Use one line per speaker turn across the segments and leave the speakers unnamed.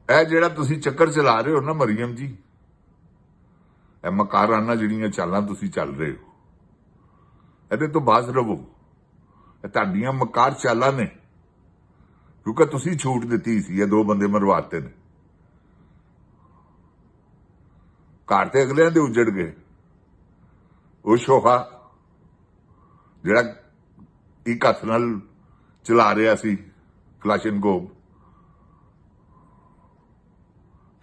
ਜਿਹੜਾ ਤੁਸੀਂ ਚੱਕਰ ਚਲਾ ਰਹੇ ਹੋ ਨਾ ਮਰੀਮ ਜੀ, ਇਹ ਮਕਾਰਾਨਾ ਜਿਹੜੀਆਂ ਚਾਲਾਂ ਤੁਸੀਂ ਚੱਲ ਰਹੇ ਹੋ, ਇਹਦੇ ਤੋਂ ਬਾਜ਼ ਰਹੋ। ਇਹ ਤੁਹਾਡੀਆਂ ਮਕਾਰ ਚਾਲਾਂ ਨੇ, ਕਿਉਂਕਿ ਤੁਸੀਂ ਛੂਟ ਦਿੱਤੀ ਸੀ। ਇਹ 2 ਬੰਦੇ ਮਰਵਾਤੇ ਨੇ, ਘਰ ਤੇ ਅਗਲਿਆਂ ਦੇ ਉੱਜੜ ਗਏ। ਉਹ ਸ਼ੋਹਾ ਜਿਹੜਾ ਇੱਕ ਹੱਥ ਨਾਲ ਚਲਾ ਰਿਹਾ ਸੀ ਕਲਾਸ਼ਨਕੋਵ,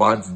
5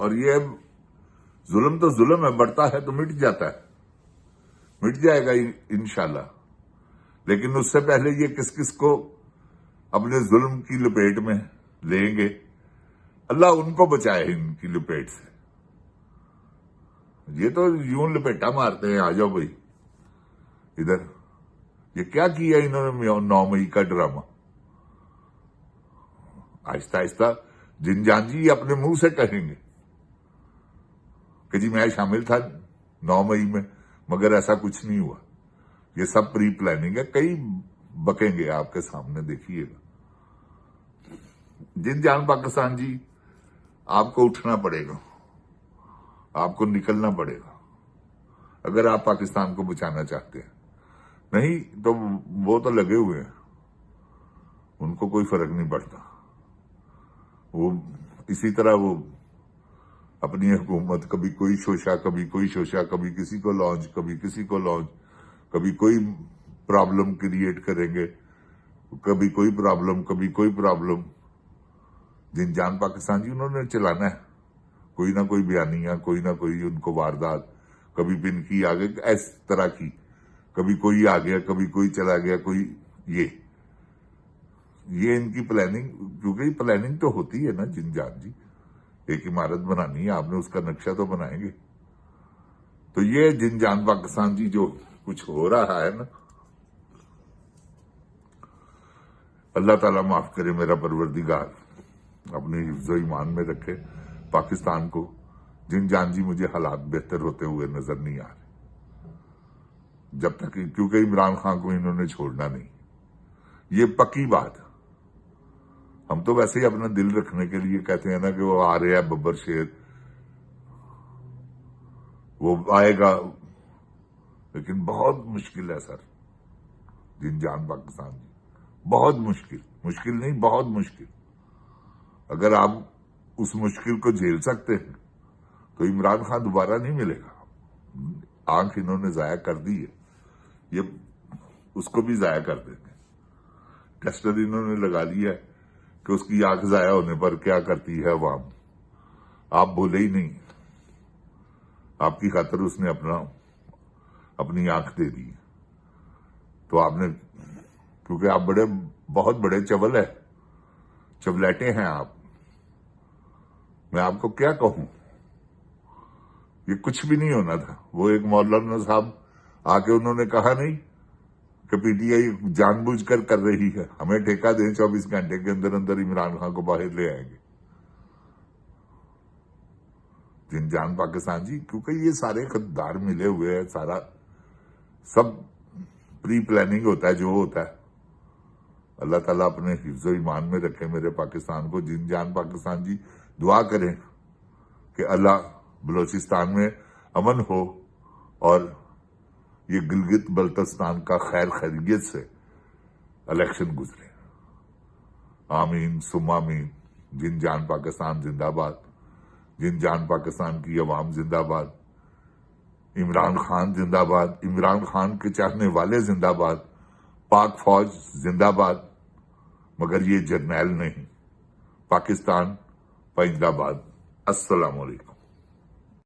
اور یہ ظلم تو ظلم ہے، بڑھتا ہے تو مٹ جاتا ہے، مٹ جائے گا انشاءاللہ، لیکن اس سے پہلے یہ کس کس کو اپنے ظلم کی لپیٹ میں لیں گے، اللہ ان کو بچائے ان کی لپیٹ سے۔ یہ تو یوں لپیٹا مارتے ہیں، آ جاؤ بھائی ادھر۔ یہ کیا کیا انہوں نے 9 مئی کا ڈرامہ؟ آہستہ آہستہ جن جان جی اپنے منہ سے کہیں گے کہ جی میں شامل تھا 9 مئی میں، مگر ایسا کچھ نہیں ہوا، یہ سب پری پلاننگ ہے۔ کئی بکیں گے آپ کے سامنے، دیکھیے گا۔ جن جان پاکستان جی، آپ کو اٹھنا پڑے گا، آپ کو نکلنا پڑے گا اگر آپ پاکستان کو بچانا چاہتے ہیں۔ نہیں تو وہ تو لگے ہوئے ہیں، ان کو کوئی فرق نہیں پڑتا، وہ اسی طرح وہ اپنی حکومت، کبھی کوئی شوشہ، کبھی کوئی شوشہ، کبھی کسی کو لانچ، کبھی کسی کو لانچ، کبھی کوئی پرابلم کریٹ کریں گے، کبھی کوئی پرابلم، کبھی کوئی پرابلم۔ جن جان پاکستان جی انہوں نے چلانا ہے، کوئی نہ کوئی بیانیہ، کوئی نہ کوئی ان کو واردات، کبھی پن کی آگے اس طرح کی، کبھی کوئی آ گیا، کبھی کوئی چلا گیا، کوئی یہ ان کی پلاننگ، کیونکہ یہ پلاننگ تو ہوتی ہے نا جن جان جی، ایک عمارت بنانی ہے، آپ نے اس کا نقشہ تو بنائیں گے۔ تو یہ جن جان پاکستان جی جو کچھ ہو رہا ہے نا، اللہ تعالیٰ معاف کرے، میرا پروردگار اپنے حفظ و ایمان میں رکھے پاکستان کو۔ جن جان جی مجھے حالات بہتر ہوتے ہوئے نظر نہیں آ رہے جب تک، کیونکہ عمران خان کو انہوں نے چھوڑنا نہیں، یہ پکی بات ہے۔ ہم تو ویسے ہی اپنا دل رکھنے کے لیے کہتے ہیں نا کہ وہ آ رہے ہیں ببر شیر، وہ آئے گا، لیکن بہت مشکل ہے سر جن جان پاکستان جی، بہت مشکل، مشکل نہیں بہت مشکل۔ اگر آپ اس مشکل کو جھیل سکتے ہیں تو عمران خان دوبارہ نہیں ملے گا۔ آنکھ انہوں نے ضائع کر دی ہے، یہ اس کو بھی ضائع کر دیں گے۔ ٹیسٹر انہوں نے لگا لیا ہے کہ اس کی آنکھ ضائع ہونے پر کیا کرتی ہے عوام، آپ بولے ہی نہیں، آپ کی خاطر اس نے اپنی آنکھ دے دی۔ تو آپ نے، کیونکہ آپ بہت بڑے چول ہے، چولیٹے ہیں آپ، میں آپ کو کیا کہوں، یہ کچھ بھی نہیں ہونا تھا۔ وہ ایک مولانا صاحب آ کے انہوں نے کہا نہیں کہ پی ٹی آئی جان بوجھ کر رہی ہے، ہمیں ٹھیکہ دیں 24 گھنٹے کے اندر اندر عمران خان کو باہر لے آئیں گے۔ جن جان پاکستان جی، کیونکہ یہ سارے خددار ملے ہوئے ہیں، سارا سب پری پلاننگ ہوتا ہے جو ہوتا ہے۔ اللہ تعالیٰ اپنے حفظ و ایمان میں رکھے میرے پاکستان کو۔ جن جان پاکستان جی دعا کریں کہ اللہ بلوچستان میں امن ہو اور یہ گلگت بلتستان کا خیر خیریت سے الیکشن گزرے۔ آمین ثم آمین۔ جن جان پاکستان زندہ باد، جن جان پاکستان کی عوام زندہ باد، عمران خان زندہ باد، عمران خان کے چاہنے والے زندہ باد، پاک فوج زندہ باد، مگر یہ جرنیل نہیں، پاکستان پائندہ باد۔ السلام علیکم۔